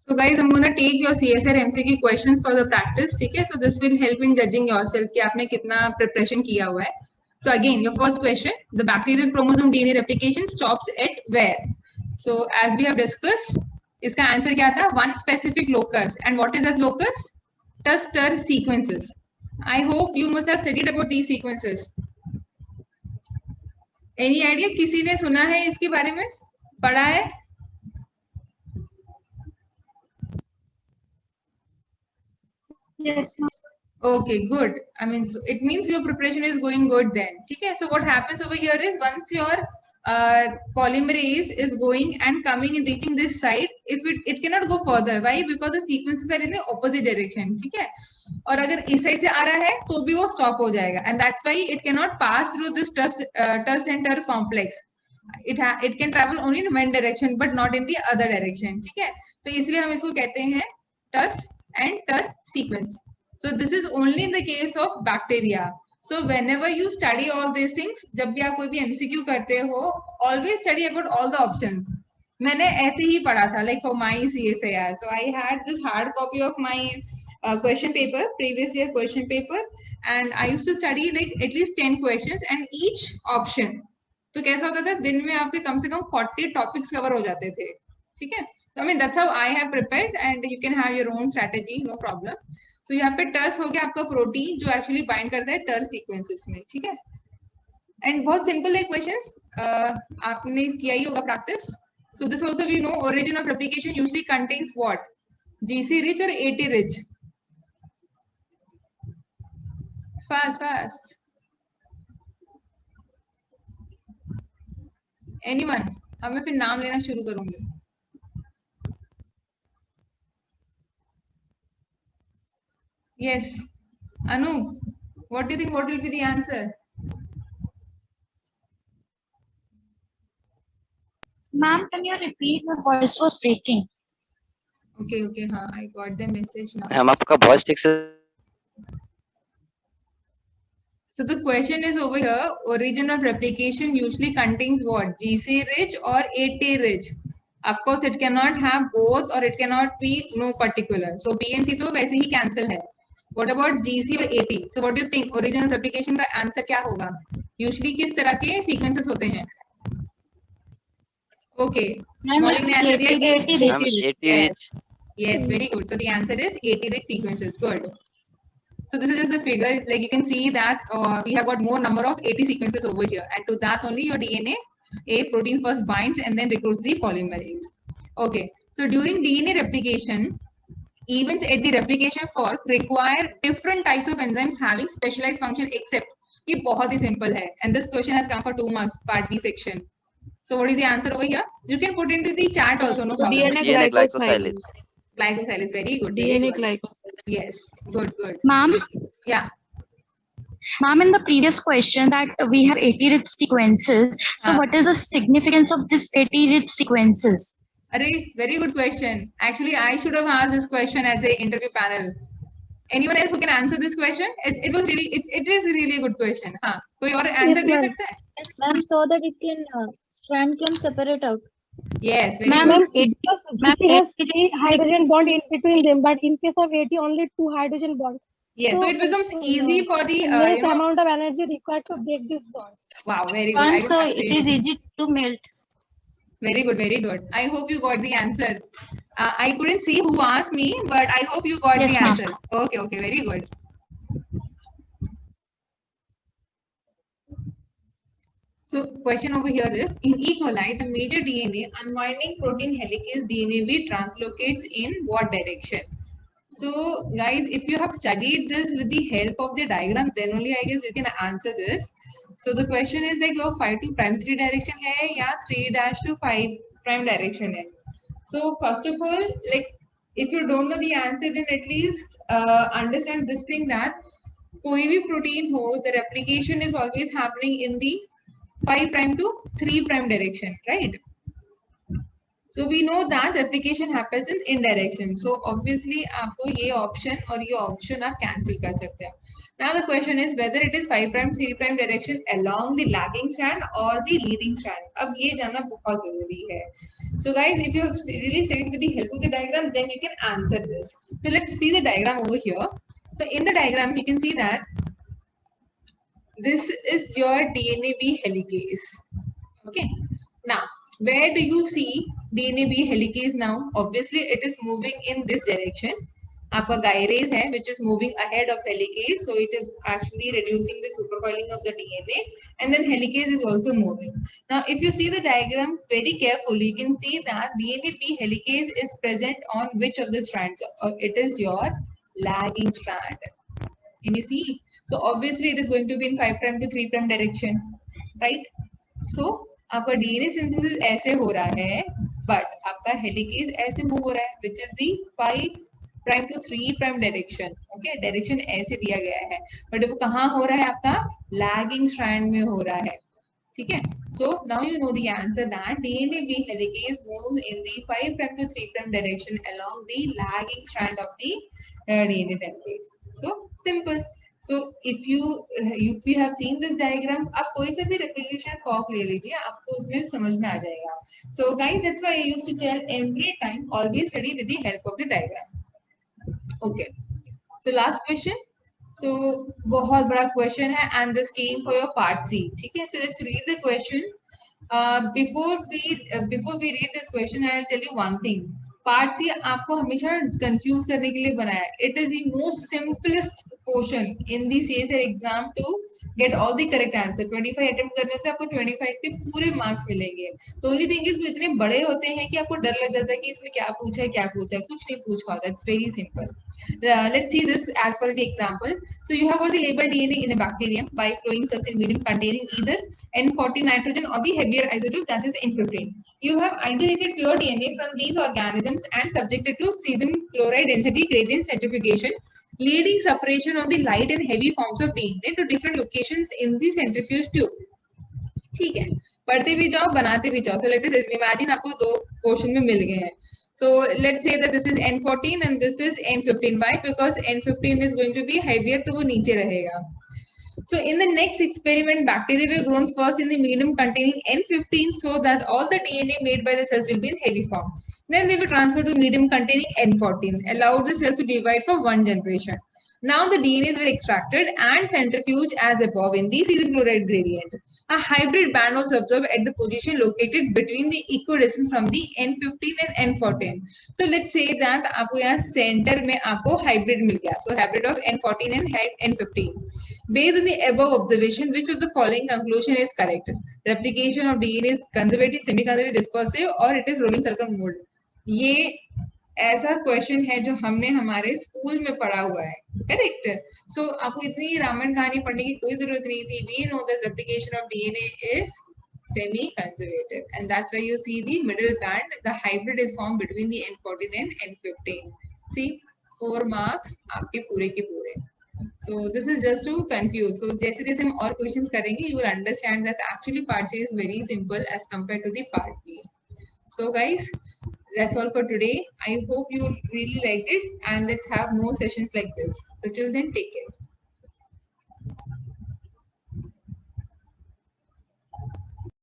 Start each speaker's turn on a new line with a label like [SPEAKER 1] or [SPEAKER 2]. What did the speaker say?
[SPEAKER 1] So guys, I'm gonna take your CSR MCQ questions for the practice, ठीक है? So this will help in judging yourself कि आपने कितना preparation किया हुआ है. So again, your first question: the bacterial chromosome DNA replication stops at where? So as we have discussed, इसका answer क्या था? One specific locus. And what is that locus? TUS-TER sequences. I hope you must have studied about these sequences. Any idea? किसी ने सुना है इसके बारे में? पढ़ा है?
[SPEAKER 2] Yes, ma'am.
[SPEAKER 1] Okay, good. I mean, so it means your preparation is going good then. Okay, so what happens over here is once your polymerase is going and coming and reaching this site, if it cannot go further. Why? Because the sequences are in the opposite direction. ठीक है? और अगर इस side से आ रहा है तो भी वो स्टॉप हो जाएगा. And that's why it cannot pass through this TUS center complex. It can travel only in one direction but not in the other direction. ठीक है? तो इसलिए हम इसको कहते हैं TUS and TER sequence. So this is only in the case of bacteria. So whenever you study all these things, जब भी आप कोई भी MCQ करते हो, always study about all the options. मैंने ऐसे ही पढ़ा था, like for my CSIR. So I had this hard copy of my question paper, previous year question paper, and I used to study like at least 10 questions and each option. तो कैसा होता था, दिन में आपके कम से कम 40 टॉपिक्स कवर हो जाते थे. ठीक है? I mean that's how I have prepared, and you can have your own strategy, no problem. So यहाँ पे टर्स हो गया आपका प्रोटीन जो एक्चुअली बाइंड करता है टर सीक्वेंसेस में. ठीक है? एंड बहुत सिंपल है क्वेश्चंस, आपने किया ही होगा practice. So this also we know origin of replication usually contains what? GC rich और एटी रिच. Fast anyone? अब मैं फिर नाम लेना शुरू करूंगी. Yes, Anup, what do you think? What will be the answer?
[SPEAKER 2] Ma'am, can you repeat? My voice was breaking.
[SPEAKER 1] Okay, हाँ, I got the message now.
[SPEAKER 3] हम आपका voice ठीक से.
[SPEAKER 1] So the question is over here, origin of replication usually contains what? GC rich or AT rich? Of course, it cannot have both or it cannot be no particular. So B and C तो वैसे ही cancel है. What about GC और AT? So what do you think? Origin of replication का answer क्या होगा? Usually किस तरह के sequences होते हैं? Okay. Yes, very good. So the answer is 80 rich sequences. Good. So this is just the figure. Like you can see that we have got more number of 80 sequences over here, and to that only your DNA, a protein first binds and then recruits the polymerase. Okay. So during DNA replication, events at the replication fork require different types of enzymes having specialized function. Except ये बहुत ही simple है, and this question has come for 2 marks, part B section. So what is the answer over here? You can put into the chat also, no problem.
[SPEAKER 3] DNA glycosylase.
[SPEAKER 1] Glycosylase, very good.
[SPEAKER 4] DNA
[SPEAKER 1] glycosylase. Yes, good.
[SPEAKER 2] Ma'am?
[SPEAKER 1] Yeah.
[SPEAKER 2] Ma'am, in the previous question that we have 80 rich sequences. So what is the significance of this 80 rich sequences?
[SPEAKER 1] Arey, very good question. Actually, I should have asked this question as an interview panel. Anyone else who can answer this question? It was really, it is really a good question. हाँ, कोई और answer दे सकता है?
[SPEAKER 5] Yes, ma'am, so that it can strand can separate out.
[SPEAKER 1] Yes, very
[SPEAKER 5] Ma'am,
[SPEAKER 1] good.
[SPEAKER 5] it has 3 hydrogen bond in between them, but in case of 80, only 2 hydrogen bonds.
[SPEAKER 1] Yes, so it becomes easy for the
[SPEAKER 5] less amount of energy required to break this bond.
[SPEAKER 1] Wow, very good.
[SPEAKER 5] So it is easy to melt.
[SPEAKER 1] Very good. I hope you got the answer. I couldn't see who asked me, but I hope you got the answer. Okay, very good. So question over here is, in E. coli, the major DNA unwinding protein helicase DNAB translocates in what direction? So guys, if you have studied this with the help of the diagram, then only I guess you can answer this. So the question is like your 5 to prime 3 direction hai ya 3 dash to 5 prime direction hai. So first of all, like if you don't know the answer, then at least understand this thing that koi bhi protein ho, the replication is always happening in the 5 prime to 3 prime direction, right? So we know that replication happens in indirection. So obviously आपको ये option और ये option आप cancel कर सकते हैं. Now the question is whether it is 5 prime 3 prime direction along the lagging strand or the leading strand. अब ये जानना बहुत जरूरी है. So guys, if you have really studied with the help of the diagram, then you can answer this. So let's see the diagram over here. So in the diagram, you can see that this is your DNA-B helicase. Okay. Now, where do you see DNA-B helicase now? Obviously, it is moving in this direction. आपका gyrase है, which is moving ahead of helicase, so it is actually reducing the supercoiling of the DNA, and then helicase is also moving. Now, if you see the diagram very carefully, you can see that DNA-B helicase is present on which of the strands? It is your lagging strand. Can you see? So obviously, it is going to be in 5 prime to 3 prime direction, right? So आपका DNA synthesis ऐसे हो रहा है, but आपका helicase ऐसे move हो रहा है, which is the 5 prime to 3 prime direction. Okay, direction ऐसे दिया गया है, बट वो कहाँ हो रहा है? आपका लैगिंग स्ट्रैंड में हो रहा है. ठीक है. So now you know the answer that DNA B helicase moves in the 5 prime to 3 prime direction along the lagging strand of the DNA template. So simple. So if you have seen this diagram, आप कोई सा भी replication fork ले लीजिए, आपको उसमें समझ में आ जाएगा. So guys, that's why I used to tell every time always study with the help of the diagram. Okay. So last question. So बहुत बड़ा question है and this came for your part C. ठीक है. So let's read the question. Before we read this question, I'll tell you one thing. Part C आपको हमेशा confuse करने के लिए बनाया. It is the most simplest portion in the CSR exam to get all the correct answer. 25 attempt करने होते हैं, आपको 25 के पूरे मार्क्स मिलेंगे. तो ओनली थिंग इज वो इतने बड़े होते हैं कि आपको डर लग जाता है कि इसमें क्या पूछा है. कुछ नहीं पूछा होता. It's very simple. Let's see this as per the example. So you have got the labeled DNA in a bacterium by flowing cells in medium containing either N40 nitrogen or the heavier isotope, that is N15. You have isolated pure DNA from these organisms and subjected to cesium chloride density gradient centrifugation, leading separation of the light and heavy forms of DNA to different locations in the centrifuge tube. ठीक है, पढ़ते भी जाओ, बनाते भी जाओ. So let us imagine आपको दो क्वेश्चन में मिल गए हैं. So let's say that this is N14 and this is N15. Why? Because N15 is going to be heavier, तो वो नीचे रहेगा. So in the next experiment, bacteria were grown first in the medium containing N15 so that all the DNA made by the cells will be in heavy form. Then they were transferred to medium containing N14, allowed the cells to divide for one generation. Now the DNAs were extracted and centrifuged as above in the cesium chloride gradient. A hybrid band was observed at the position located between the equidistance from the N15 and N14. So let's say that आपको यहाँ center में आपको hybrid मिल गया. So hybrid of N14 and N15. Based on the above observation, which of the following conclusion is correct? Replication of DNA is conservative, semi-conservative, dispersive, or it is rolling circle mode. ये ऐसा question है जो हमने हमारे school में पढ़ा हुआ है. करेक्ट. सो आपको इतनी रामायण कहानी पढ़ने की कोई जरूरत नहीं थी. We know that replication of DNA is semi conservative, and that's why you see the middle band, the hybrid is formed between the N14 and N15. See, 4 marks आपके पूरे के पूरे. So this is just to confuse. So जैसे जैसे हम और questions करेंगे, you will understand that actually part C is very simple as compared to the part B. So guys, that's all for today. I hope you really liked it, and let's have more sessions like this. So till then, take care.